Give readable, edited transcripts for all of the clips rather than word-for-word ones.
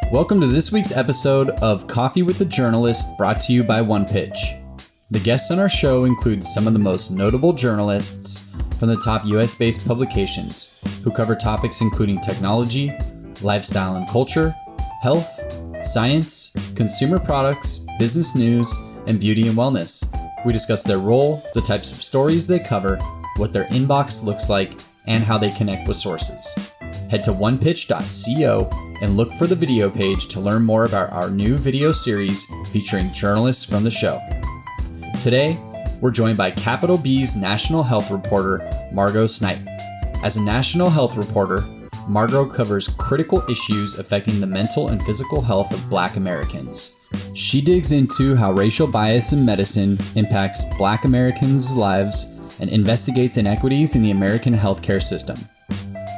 Welcome to this week's episode of Coffee with the Journalist, brought to you by OnePitch. The guests on our show include some of the most notable journalists from the top US-based publications who cover topics including technology, lifestyle and culture, health, science, consumer products, business news, and beauty and wellness. We discuss their role, the types of stories they cover, what their inbox looks like, and how they connect with sources. Head to onepitch.co and look for the video page to learn more about our new video series featuring journalists from the show. Today, we're joined by Capital B's national health reporter, Margo Snipe. As a national health reporter, Margo covers critical issues affecting the mental and physical health of Black Americans. She digs into how racial bias in medicine impacts Black Americans' lives and investigates inequities in the American healthcare system.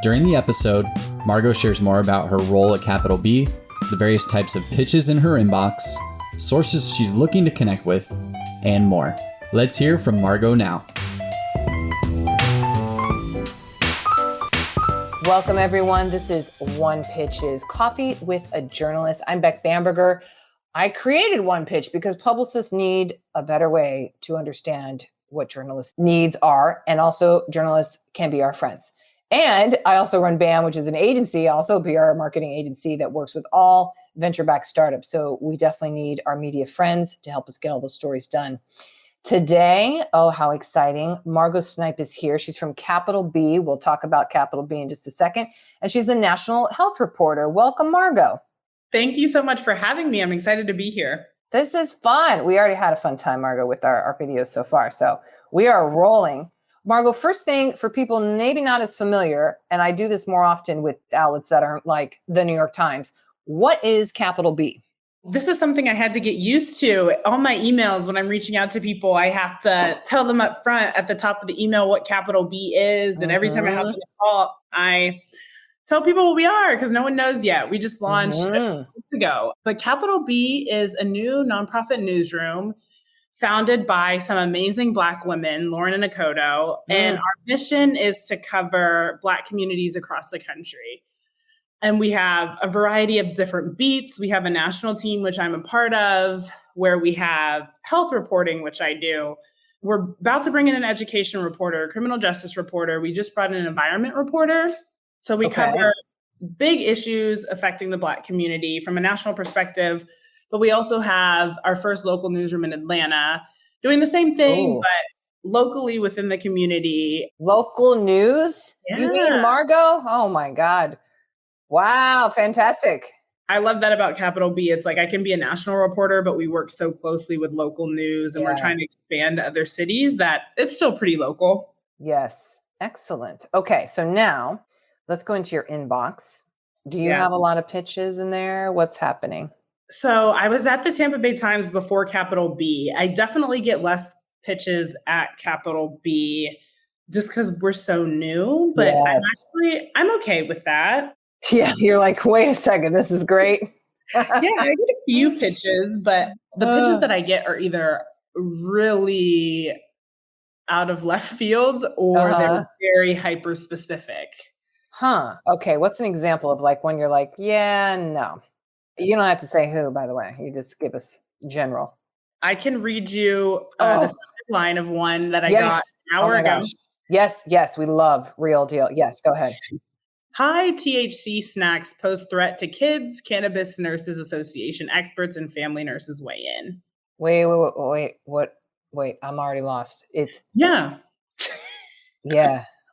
During the episode, Margo shares more about her role at Capital B, the various types of pitches in her inbox, sources she's looking to connect with, and more. Let's hear from Margo now. Welcome, everyone. This is OnePitch's Coffee with a Journalist. I'm Beck Bamberger. I created OnePitch because publicists need a better way to understand what journalists' needs are, and also journalists can be our friends. And I also run BAM, which is an agency, also a PR marketing agency that works with all venture-backed startups. So we definitely need our media friends to help us get all those stories done. Today, oh, how exciting. Margo Snipe is here. She's from Capital B. We'll talk about Capital B in just a second. And she's the national health reporter. Welcome, Margo. Thank you so much for having me. I'm excited to be here. This is fun. We already had a fun time, Margo, with our videos so far. So we are rolling. Margo, first thing for people maybe not as familiar, and I do this more often with outlets that aren't like the New York Times. What is Capital B? This is something I had to get used to. All my emails, when I'm reaching out to people, I have to tell them up front at the top of the email what Capital B is. And every time I have a call, I tell people what we are because no one knows yet. We just launched a few weeks ago. But Capital B is a new nonprofit newsroom founded by some amazing Black women, Lauren and Akoto. And our mission is to cover Black communities across the country. And we have a variety of different beats. We have a national team, which I'm a part of, where we have health reporting, which I do. We're about to bring in an education reporter, a criminal justice reporter. We just brought in an environment reporter. So we cover big issues affecting the Black community from a national perspective. But we also have our first local newsroom in Atlanta doing the same thing, but locally within the community. Local news? Yeah. You mean Margo? Oh my God. Wow, fantastic. I love that about Capital B. It's like I can be a national reporter, but we work so closely with local news and we're trying to expand to other cities that it's still pretty local. Yes. Excellent. Okay. So now let's go into your inbox. Do you have a lot of pitches in there? What's happening? So I was at the Tampa Bay Times before Capital B. I definitely get less pitches at Capital B just because we're so new, but I'm okay with that. Yeah, you're like, wait a second, this is great. Yeah, I get a few pitches, but the pitches that I get are either really out of left field or they're very hyper specific. Okay, what's an example of like when you're like, yeah, no. You don't have to say who, by the way. You just give us general. I can read you the line of one that I got an hour ago. Gosh. Yes, we love real deal. Yes, go ahead. High THC snacks pose threat to kids. Cannabis Nurses Association experts and family nurses weigh in. Wait, what? Wait, I'm already lost. It's yeah.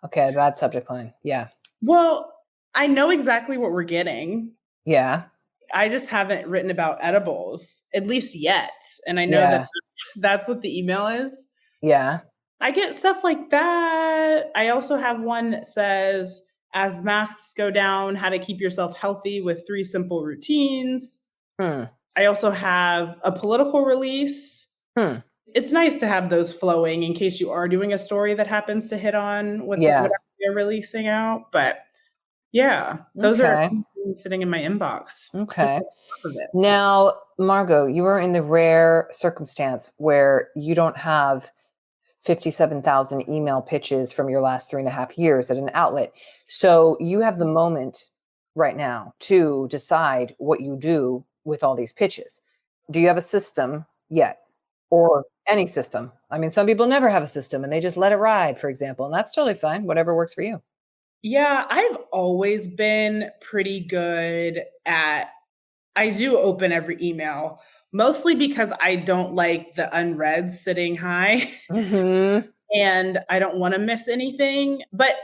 Okay, bad subject line. Yeah. Well, I know exactly what we're getting. Yeah. I just haven't written about edibles, at least yet. And I know that that's what the email is. Yeah. I get stuff like that. I also have one that says, as masks go down, how to keep yourself healthy with 3 simple routines. I also have a political release. It's nice to have those flowing in case you are doing a story that happens to hit on what whatever they're releasing out. But yeah, those are sitting in my inbox. Okay. Now, Margo, you are in the rare circumstance where you don't have 57,000 email pitches from your last 3.5 years at an outlet. So you have the moment right now to decide what you do with all these pitches? Do you have a system yet, or any system? I mean, some people never have a system and they just let it ride, for example, and that's totally fine. Whatever works for you. Yeah, I've always been pretty good at, I do open every email, mostly because I don't like the unread sitting high. Mm-hmm. And I don't want to miss anything. But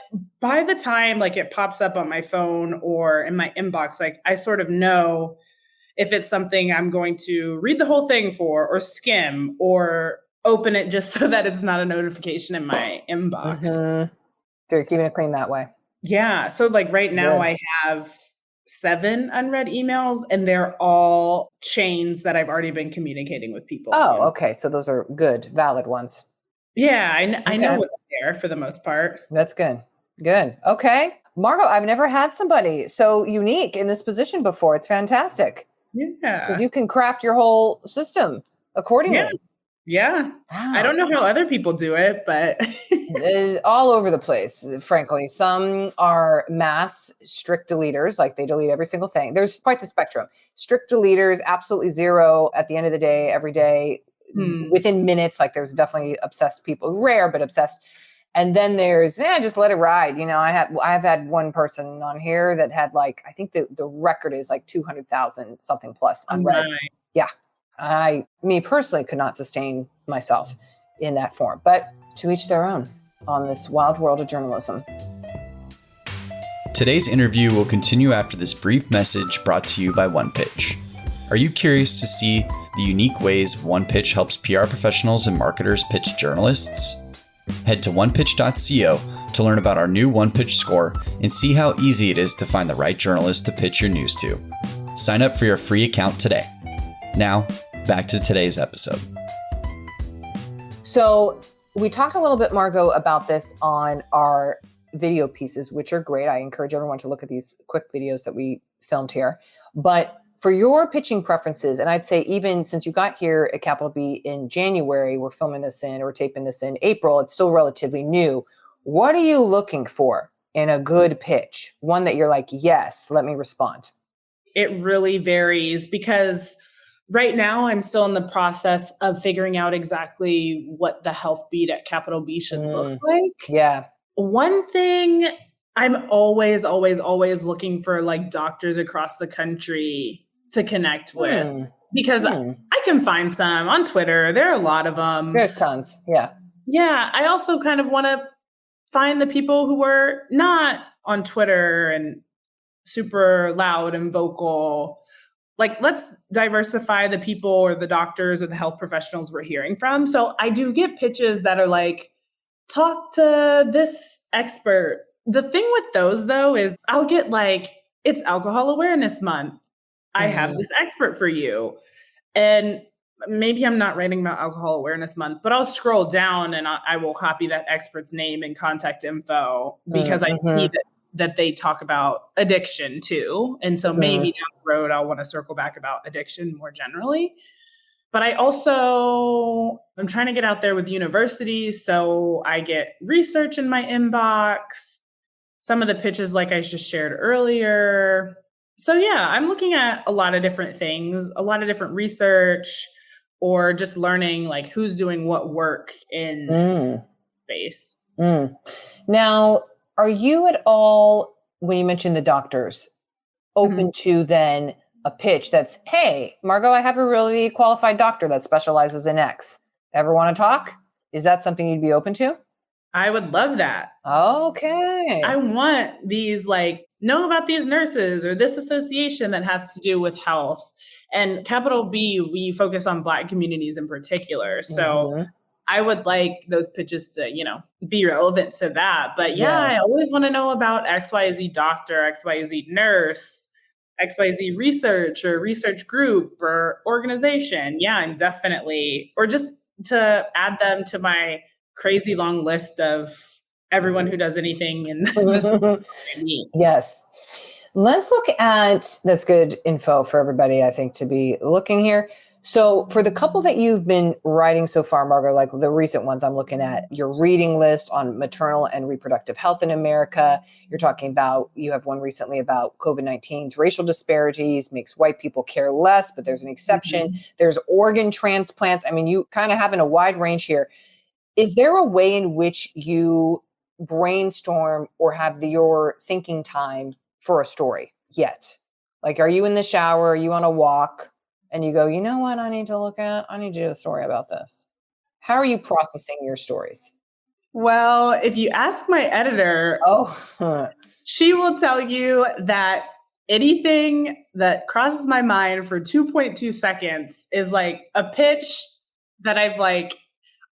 by the time like it pops up on my phone or in my inbox, like I sort of know if it's something I'm going to read the whole thing for, or skim, or open it just so that it's not a notification in my inbox. Mm-hmm. So you're keeping it clean that way. Yeah. So like right now Good. I have 7 unread emails, and they're all chains that I've already been communicating with people Oh, on. okay. So those are good, valid ones. Yeah, I know Okay. what's there for the most part. That's good. Good. Okay. Margo, I've never had somebody so unique in this position before. It's fantastic because Yeah. you can craft your whole system accordingly. Yeah. Wow. I don't know how other people do it, but All over the place, frankly. Some are mass strict deleters, like they delete every single thing. There's quite the spectrum. Strict deleters, absolutely zero at the end of the day, every day, within minutes. Like there's definitely obsessed people, rare, but obsessed. And then there's, just let it ride. You know, I've had one person on here that had like, I think the record is like 200,000 something plus on Reddit. Yeah. Me personally could not sustain myself in that form, but to each their own on this wild world of journalism. Today's interview will continue after this brief message brought to you by OnePitch. Are you curious to see the unique ways OnePitch helps PR professionals and marketers pitch journalists? Head to onepitch.co to learn about our new OnePitch score and see how easy it is to find the right journalist to pitch your news to. Sign up for your free account today. Now, back to today's episode. So we talked a little bit, Margo, about this on our video pieces, which are great. I encourage everyone to look at these quick videos that we filmed here. But for your pitching preferences, and I'd say even since you got here at Capital B in January, we're filming this in, or taping this in April, it's still relatively new. What are you looking for in a good pitch? One that you're like, yes, let me respond. It really varies because right now I'm still in the process of figuring out exactly what the health beat at Capital B should look like. Yeah. One thing, I'm always looking for like doctors across the country to connect with because I can find some on Twitter. There are a lot of them. There's tons. Yeah. Yeah. I also kind of want to find the people who are not on Twitter and super loud and vocal. Like, let's diversify the people or the doctors or the health professionals we're hearing from. So I do get pitches that are like, talk to this expert. The thing with those, though, is I'll get like, it's Alcohol Awareness Month. I have this expert for you. And maybe I'm not writing about Alcohol Awareness Month, but I'll scroll down and I will copy that expert's name and contact info because I see that they talk about addiction too. And so maybe down the road, I'll want to circle back about addiction more generally. But I'm trying to get out there with universities. So I get research in my inbox, some of the pitches like I just shared earlier. So yeah, I'm looking at a lot of different things, a lot of different research, or just learning like who's doing what work in space. Now, are you at all, when you mentioned the doctors, open to then a pitch that's, hey, Margo, I have a really qualified doctor that specializes in X. Ever want to talk? Is that something you'd be open to? I would love that. Okay. I want these know about these nurses or this association that has to do with health. And Capital B, we focus on Black communities in particular. So I would like those pitches to, be relevant to that. But I always want to know about XYZ doctor, XYZ nurse, XYZ research or research group or organization. Yeah, I'm definitely, or just to add them to my crazy long list of everyone who does anything in this. Yes. Let's look at, that's good info for everybody, I think, to be looking here. So for the couple that you've been writing so far, Margo, like the recent ones, I'm looking at your reading list on maternal and reproductive health in America. You're talking about, you have one recently about COVID-19's racial disparities, makes white people care less, but there's an exception. Mm-hmm. There's organ transplants. I mean, you kind of have in a wide range here. Is there a way in which you brainstorm or have your thinking time for a story yet? Like, are you in the shower? Are you on a walk? And you go, you know what I need to do a story about this. How are you processing your stories? Well, if you ask my editor, she will tell you that anything that crosses my mind for 2.2 seconds is like a pitch that I've like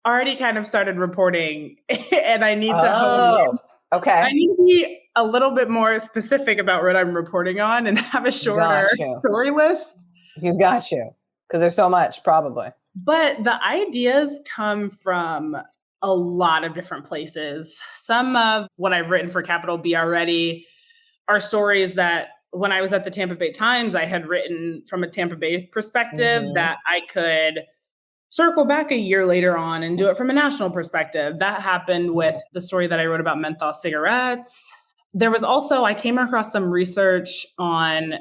already kind of started reporting and I need to hone in. Okay. I need to be a little bit more specific about what I'm reporting on and have a shorter story list. You got you. Because there's so much, probably. But the ideas come from a lot of different places. Some of what I've written for Capital B already are stories that when I was at the Tampa Bay Times, I had written from a Tampa Bay perspective that I could circle back a year later on and do it from a national perspective. That happened with the story that I wrote about menthol cigarettes. There was also, I came across some research on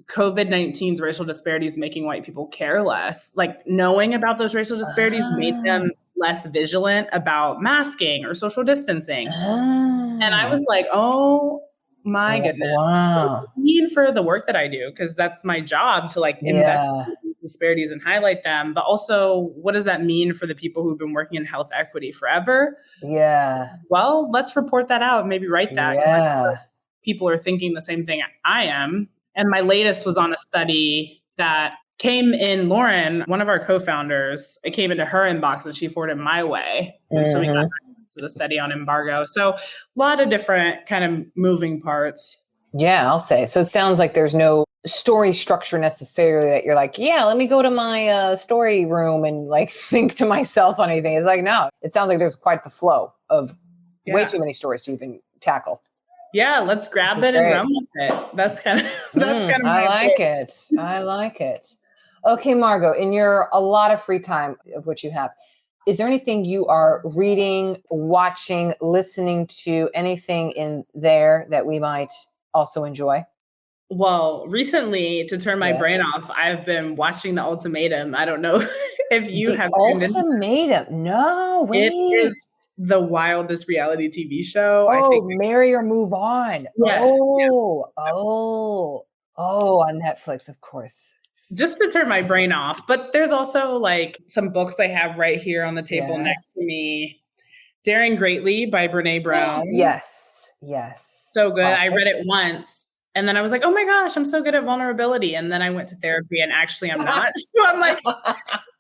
COVID-19's racial disparities making white people care less. Like knowing about those racial disparities made them less vigilant about masking or social distancing. And I was like, oh my goodness. Wow. What does it mean for the work that I do? Because that's my job to like investigate disparities and highlight them. But also, what does that mean for the people who've been working in health equity forever? Yeah. Well, let's report that out and maybe write that. Yeah. People are thinking the same thing I am. And my latest was on a study that came in Lauren, one of our co-founders. It came into her inbox and she forwarded my way. And so we got to the study on embargo. So a lot of different kind of moving parts. Yeah, I'll say. So it sounds like there's no story structure necessarily that you're like, yeah, let me go to my story room and like think to myself on anything. It's like, no, it sounds like there's quite the flow of way too many stories to even tackle. Yeah, let's grab it and run with it. That's kind of I like it. I like it. Okay, Margo, in your a lot of free time of which you have, is there anything you are reading, watching, listening to, anything in there that we might also enjoy? Well, recently, to turn my brain off, I've been watching The Ultimatum. I don't know if you have tuned in. Ultimatum? No, wait. It is the wildest reality TV show. Oh, I think marry or move on. Yes. Oh, on Netflix, of course. Just to turn my brain off. But there's also like some books I have right here on the table next to me. Daring Greatly by Brene Brown. Yes. So good. Classic. I read it once. And then I was like, oh my gosh, I'm so good at vulnerability. And then I went to therapy and actually I'm not. So I'm like,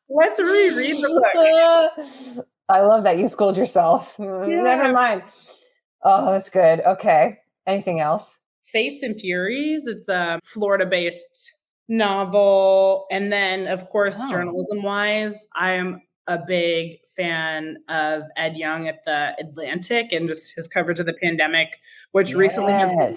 let's reread the book. I love that you schooled yourself. Yeah. Never mind. Oh, that's good. Okay. Anything else? Fates and Furies. It's a Florida-based novel. And then, of course, journalism-wise, I am a big fan of Ed Young at The Atlantic and just his coverage of the pandemic, which recently has been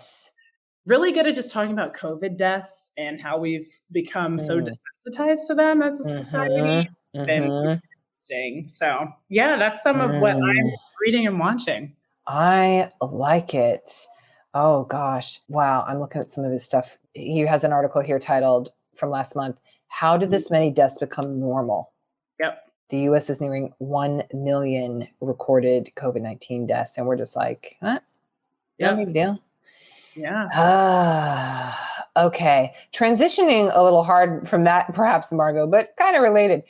really good at just talking about COVID deaths and how we've become so desensitized to them as a society. And it's really interesting. So yeah, that's some of what I'm reading and watching. I like it. Oh gosh. Wow. I'm looking at some of this stuff. He has an article here titled from last month, How Did This Many Deaths Become Normal? Yep. The U.S. is nearing 1 million recorded COVID-19 deaths. And we're just like, what? No big deal. Yeah. Okay. Transitioning a little hard from that, perhaps, Margo, but kind of related.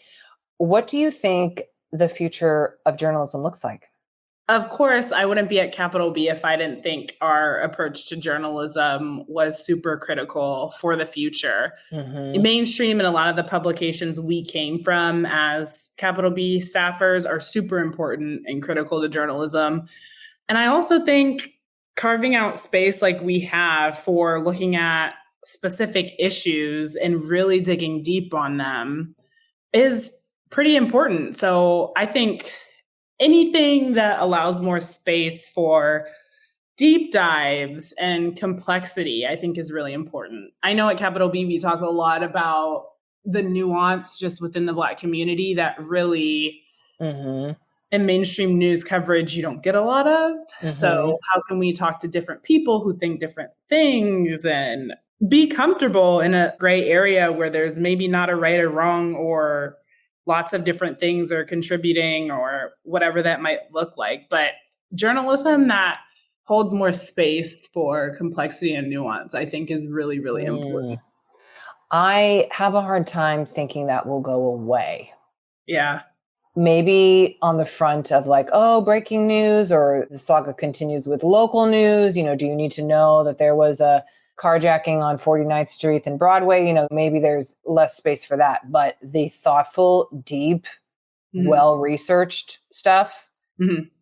What do you think the future of journalism looks like? Of course, I wouldn't be at Capital B if I didn't think our approach to journalism was super critical for the future. Mainstream and a lot of the publications we came from as Capital B staffers are super important and critical to journalism. And I also think carving out space like we have for looking at specific issues and really digging deep on them is pretty important. So I think anything that allows more space for deep dives and complexity, I think is really important. I know at Capital B, we talk a lot about the nuance just within the Black community that really in mainstream news coverage you don't get a lot of. So how can we talk to different people who think different things and be comfortable in a gray area where there's maybe not a right or wrong, or lots of different things are contributing, or whatever that might look like. But journalism that holds more space for complexity and nuance, I think, is really, really important. I have a hard time thinking that will go away. Yeah. Maybe on the front of like, oh, breaking news, or the saga continues with local news. You know, do you need to know that there was a carjacking on 49th Street and Broadway? You know, maybe there's less space for that. But the thoughtful, deep, well-researched stuff,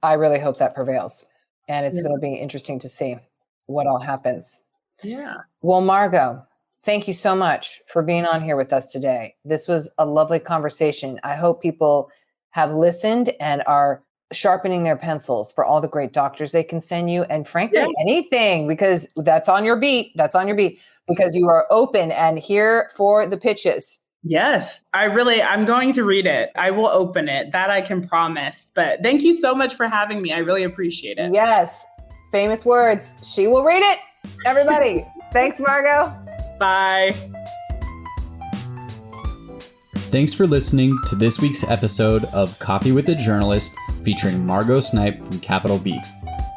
I really hope that prevails. And it's going to be interesting to see what all happens. Yeah. Well, Margo, thank you so much for being on here with us today. This was a lovely conversation. I hope people have listened and are sharpening their pencils for all the great doctors they can send you. And frankly, anything, because that's on your beat. That's on your beat, because you are open and here for the pitches. Yes, I'm going to read it. I will open it. That I can promise. But thank you so much for having me. I really appreciate it. Yes. Famous words. She will read it. Everybody. Thanks, Margo. Bye. Thanks for listening to this week's episode of Coffee with a Journalist featuring Margo Snipe from Capital B.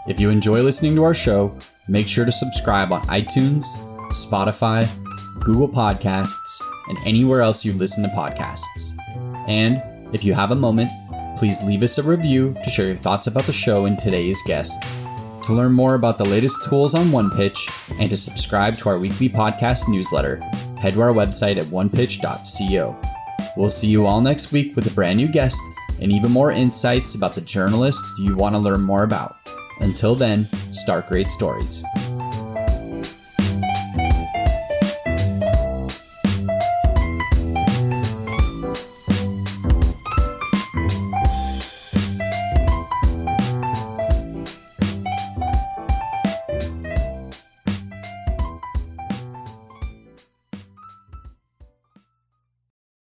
If you enjoy listening to our show, make sure to subscribe on iTunes, Spotify, Google Podcasts, and anywhere else you listen to podcasts. And if you have a moment, please leave us a review to share your thoughts about the show and today's guest. To learn more about the latest tools on OnePitch and to subscribe to our weekly podcast newsletter, head to our website at onepitch.co. We'll see you all next week with a brand new guest and even more insights about the journalists you want to learn more about. Until then, start great stories.